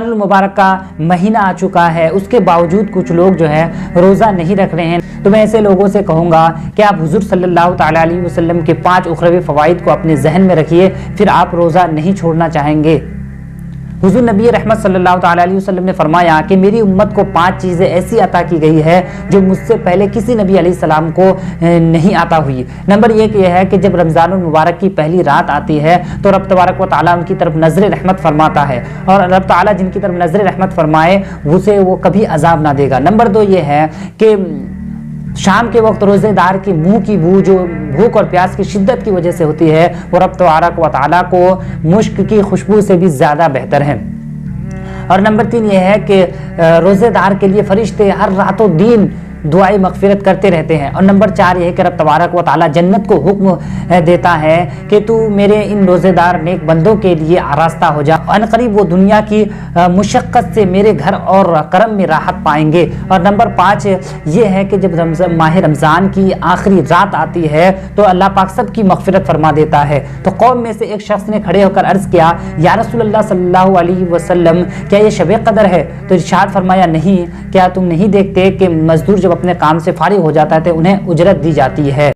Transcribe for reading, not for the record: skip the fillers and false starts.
रमज़ानुल मुबारक का महीना आ चुका है, उसके बावजूद कुछ लोग जो है रोज़ा नहीं रख रहे हैं। तो मैं ऐसे लोगों से कहूँगा कि आप हुज़ूर सल्लल्लाहु तआला अलैहि वसल्लम के 5 उखरवी फ़वाइद को अपने जहन में रखिए, फिर आप रोज़ा नहीं छोड़ना चाहेंगे। हुज़ूर नबी रहमत सल्लल्लाहु तआला अलैहि वसल्लम ने फरमाया कि मेरी उम्मत को 5 चीज़ें ऐसी अता की गई है जो मुझसे पहले किसी नबी अलैहिस्सलाम को नहीं आता हुई। नंबर 1 यह है कि जब रमज़ानुल मुबारक की पहली रात आती है तो रब तबारक व तआला उनकी तरफ नज़र रहमत फरमाता है, और रब तआला जिनकी तरफ नज़र रहमत फरमाए उसे वो कभी अजाब ना देगा। नंबर 2 ये है कि शाम के वक्त रोज़ेदार के मुंह की बू जो भूख और प्यास की शिद्दत की वजह से होती है वो रब तबारक व तआला को मुश्क की खुशबू से भी ज़्यादा बेहतर है। और नंबर 3 यह है कि रोज़ेदार के लिए फरिश्ते हर रातों दिन दुआए मगफिरत करते रहते हैं। और नंबर 4 यह है कि रब तबारक व तआला जन्नत को हुक्म देता है कि तू मेरे इन रोज़ेदार नेक बंदों के लिए आरास्ता हो जा, अनकरीब वो दुनिया की मुशक्क़त से मेरे घर और करम में राहत पाएंगे। और नंबर 5 ये है कि जब माह रमज़ान की आखिरी रात आती है तो अल्लाह पाक सब की मगफिरत फरमा देता है। तो कौम में से एक शख्स ने खड़े होकर अर्ज़ किया, या रसूलल्लाह सल्लल्लाहु अलैहि वसल्लम क्या ये शब क़दर है? तो इरशाद फरमाया, नहीं, क्या तुम नहीं देखते कि मजदूर जब अपने काम से फारिग हो जाता है तो उन्हें उजरत दी जाती है।